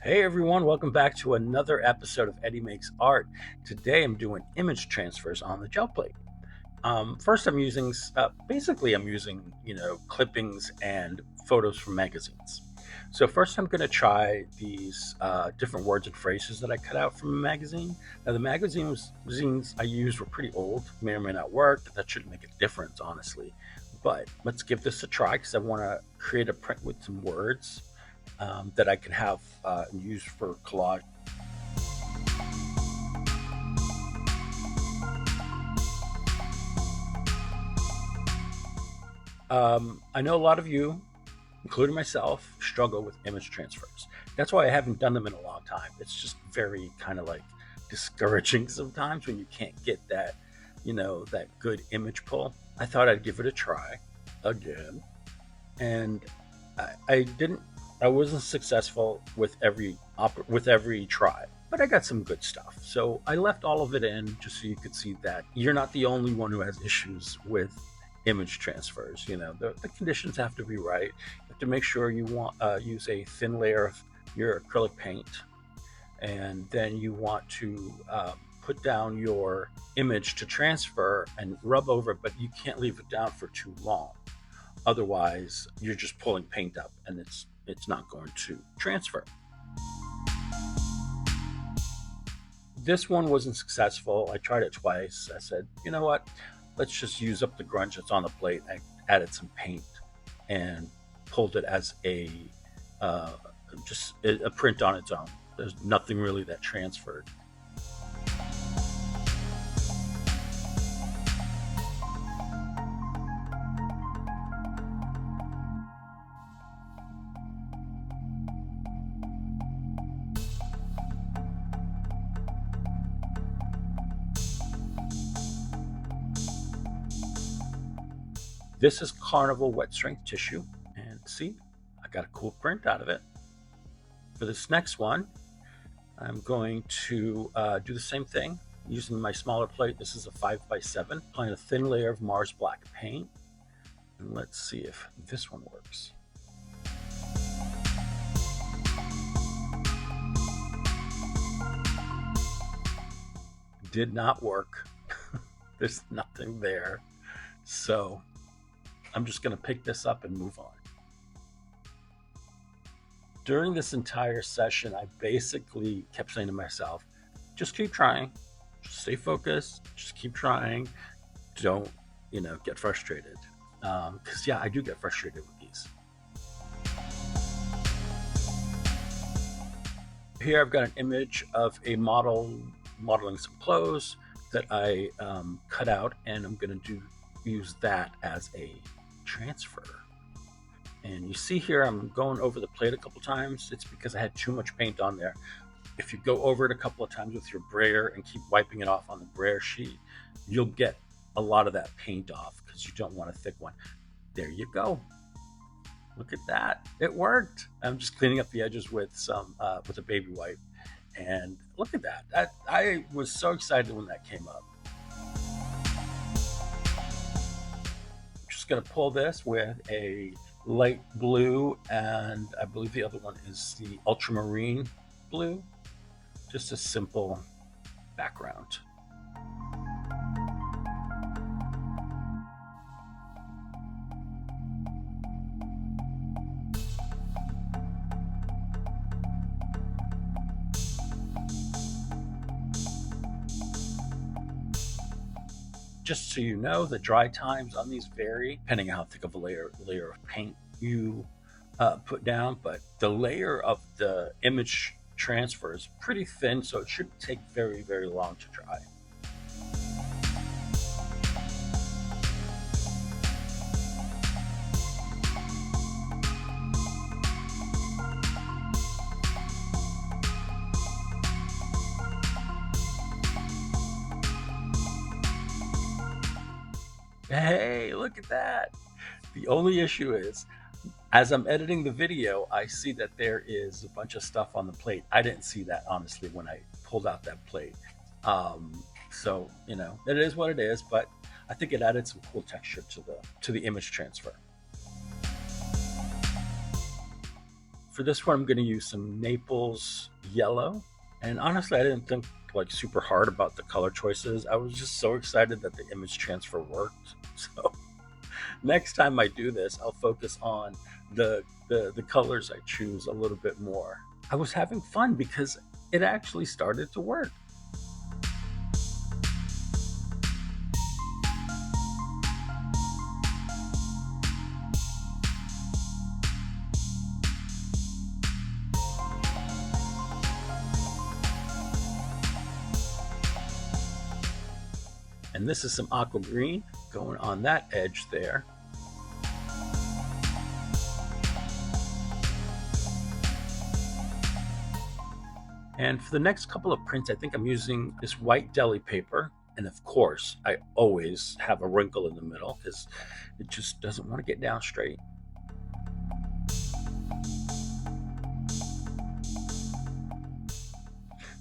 Hey everyone, welcome back to another episode of Eddie Makes Art. Today I'm doing image transfers on the gel plate. First I'm using, clippings and photos from magazines. So first I'm going to try these different words and phrases that I cut out from a magazine. Now the magazines I used were pretty old, may or may not work, but that shouldn't make a difference honestly. But let's give this a try because I want to create a print with some words that I can have and use for collage. I know a lot of you, including myself, struggle with image transfers. That's why I haven't done them in a long time. It's just very kind of like discouraging sometimes when you can't get that, that good image pull. I thought I'd give it a try again, and I didn't. I wasn't successful with every try, but I got some good stuff. So I left all of it in just so you could see that you're not the only one who has issues with image transfers. The conditions have to be right. You have to make sure you use a thin layer of your acrylic paint, and then you want to put down your image to transfer and rub over it, but you can't leave it down for too long. Otherwise, you're just pulling paint up, and it's not going to transfer. This one wasn't successful. I tried it twice. I said, you know what? Let's just use up the grunge that's on the plate. I added some paint and pulled it as just a print on its own. There's nothing really that transferred. This is Carnival wet strength tissue, and see, I got a cool print out of it. For this next one, I'm going to do the same thing using my smaller plate. This is a 5x7, applying a thin layer of Mars Black paint. And let's see if this one works. Did not work. There's nothing there. So I'm just going to pick this up and move on. During this entire session, I basically kept saying to myself, just keep trying, just stay focused, just keep trying. Don't, get frustrated. Because, I do get frustrated with these. Here I've got an image of a model modeling some clothes that I cut out, and I'm going to use that as a transfer. And you see here I'm going over the plate a couple times. It's because I had too much paint on there. If you go over it a couple of times with your brayer and keep wiping it off on the brayer sheet, you'll get a lot of that paint off because you don't want a thick one. There you go. Look at that. It worked. I'm just cleaning up the edges with a baby wipe, and look at that. I was so excited when that came up. Just going to pull this with a light blue, and I believe the other one is the ultramarine blue. Just a simple background. Just so you know, the dry times on these vary depending on how thick of a layer of paint you put down, but the layer of the image transfer is pretty thin, so it shouldn't take very, very long to dry. Hey, look at that. The only issue is, as I'm editing the video, I see that there is a bunch of stuff on the plate. I didn't see that, honestly, when I pulled out that plate. So, it is what it is, but I think it added some cool texture to the image transfer. For this one, I'm going to use some Naples yellow. And honestly, I didn't think like super hard about the color choices. I was just so excited that the image transfer worked. So next time I do this, I'll focus on the colors I choose a little bit more. I was having fun because it actually started to work. And this is some aqua green going on that edge there. And for the next couple of prints, I think I'm using this white deli paper. And of course, I always have a wrinkle in the middle because it just doesn't want to get down straight.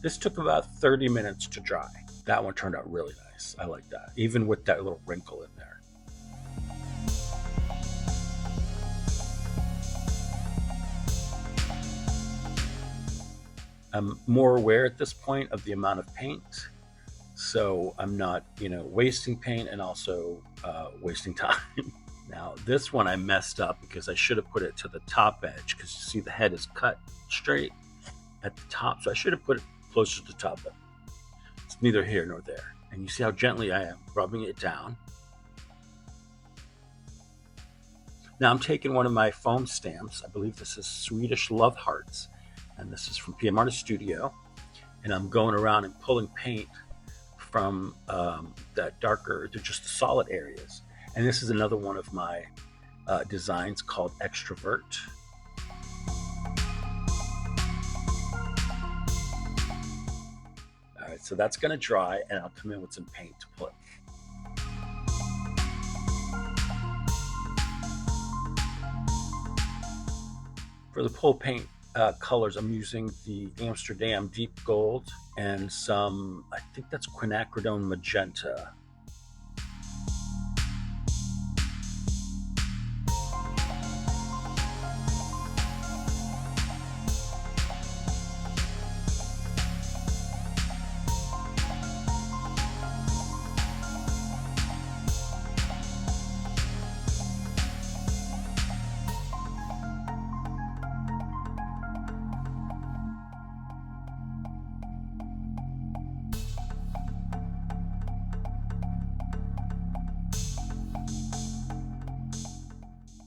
This took about 30 minutes to dry. That one turned out really nice. I like that, even with that little wrinkle in there. I'm more aware at this point of the amount of paint, so I'm not, wasting paint and also wasting time. Now, this one I messed up because I should have put it to the top edge because you see the head is cut straight at the top, so I should have put it closer to the top. But it's neither here nor there. And you see how gently I am rubbing it down. Now I'm taking one of my foam stamps. I believe this is Swedish Love Hearts, and this is from PM Artist Studio. And I'm going around and pulling paint from that darker, just the solid areas. And this is another one of my designs called Extrovert. All right, so that's gonna dry, and I'll come in with some paint to put. For the pull paint colors, I'm using the Amsterdam Deep Gold and some, I think that's quinacridone magenta.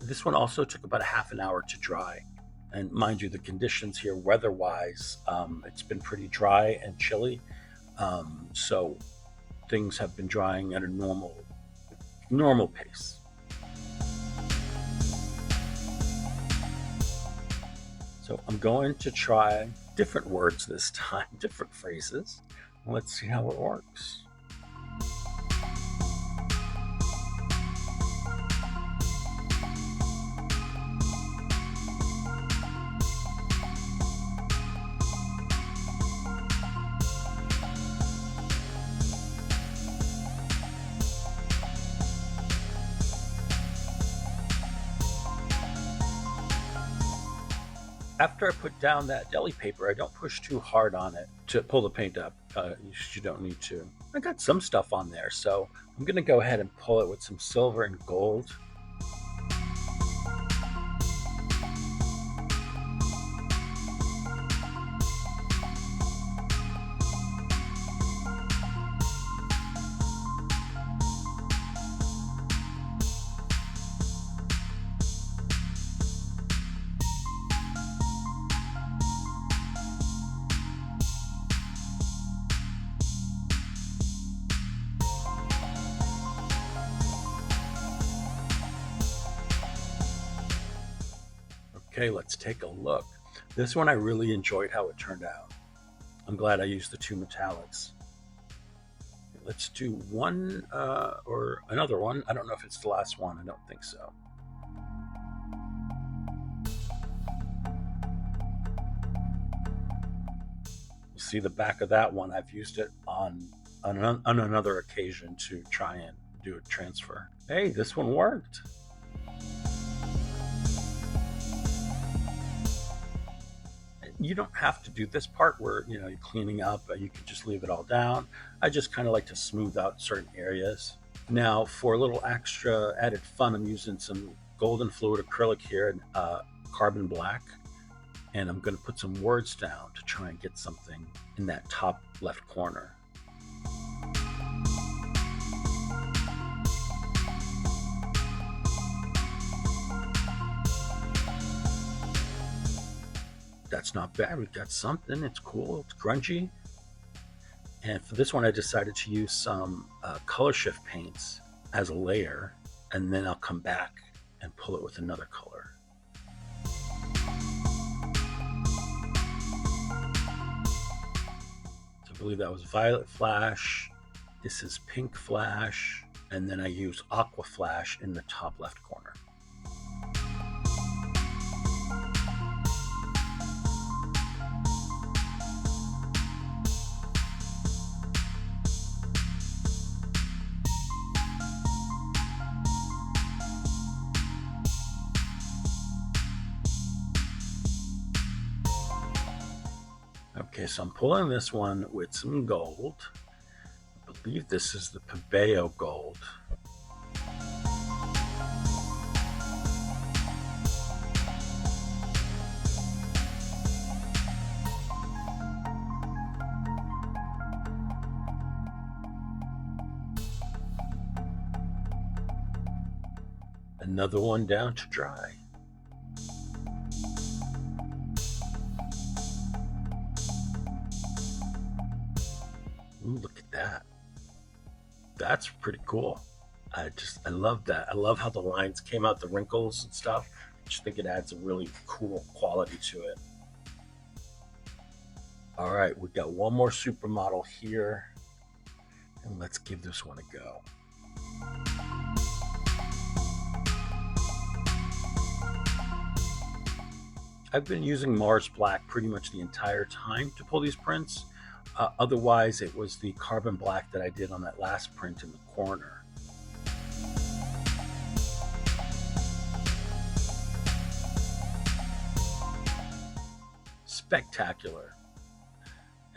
This one also took about a half an hour to dry. And mind you, the conditions here weather-wise, it's been pretty dry and chilly. So things have been drying at a normal pace. So I'm going to try different words this time, different phrases. Let's see how it works. After I put down that deli paper, I don't push too hard on it to pull the paint up. You don't need to. I got some stuff on there, so I'm going to go ahead and pull it with some silver and gold. Okay, let's take a look. This one I really enjoyed how it turned out. I'm glad I used the two metallics. Let's do one or another one. I don't know if it's the last one. I don't think so. You see the back of that one. I've used it on another occasion to try and do a transfer. Hey, this one worked. you don't have to do this part where you're cleaning up. You can just leave it all down. I just kind of like to smooth out certain areas. Now, for a little extra added fun, I'm using some golden fluid acrylic here and carbon black, and I'm going to put some words down to try and get something in that top left corner. That's not bad. We've got something. It's cool. It's grungy. And for this one, I decided to use some color shift paints as a layer, and then I'll come back and pull it with another color. So I believe that was Violet Flash. This is Pink Flash. And then I use Aqua Flash in the top left corner. Okay, so I'm pulling this one with some gold. I believe this is the Pebeo gold. Another one down to dry. Ooh, look at that. That's pretty cool. I love that. I love how the lines came out, the wrinkles and stuff. I just think it adds a really cool quality to it. All right, we got one more supermodel here, and let's give this one a go. I've been using Mars Black pretty much the entire time to pull these prints. Otherwise, it was the carbon black that I did on that last print in the corner. Spectacular.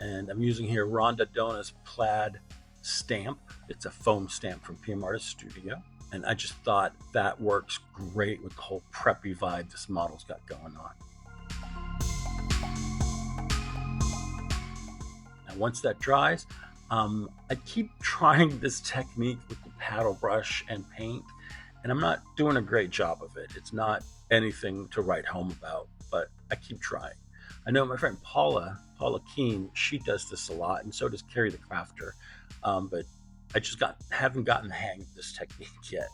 And I'm using here Rhonda Dona's plaid stamp. It's a foam stamp from PM Artist Studio. And I just thought that works great with the whole preppy vibe this model's got going on. Once that dries, I keep trying this technique with the paddle brush and paint, and I'm not doing a great job of it. It's not anything to write home about, but I keep trying. I know my friend Paula Keene, she does this a lot, and so does Carrie the Crafter, but I just haven't gotten the hang of this technique yet,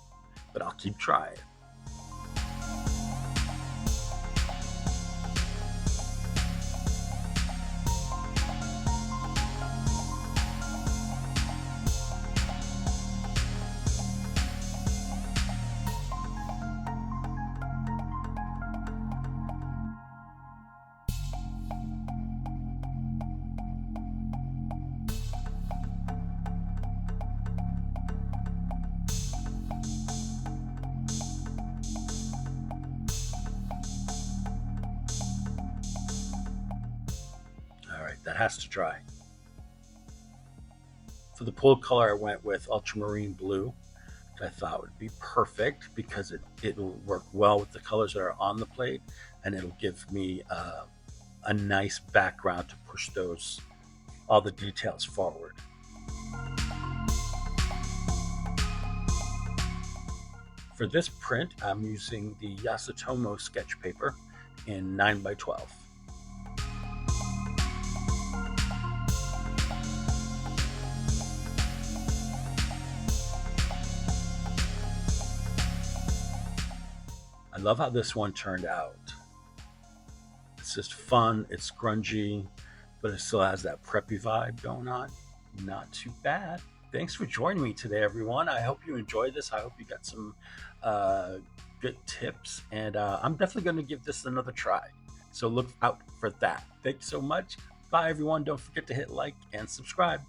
but I'll keep trying. That has to dry. For the pull color, I went with ultramarine blue, which I thought would be perfect because it'll work well with the colors that are on the plate, and it'll give me a nice background to push all the details forward. For this print, I'm using the Yasutomo sketch paper in 9x12. I love how this one turned out. It's just fun, it's grungy, but it still has that preppy vibe going on. Not too bad. Thanks for joining me today, everyone. I hope you enjoyed this. I hope you got some good tips, and I'm definitely going to give this another try. So look out for that. Thanks so much. Bye, everyone. Don't forget to hit like and subscribe.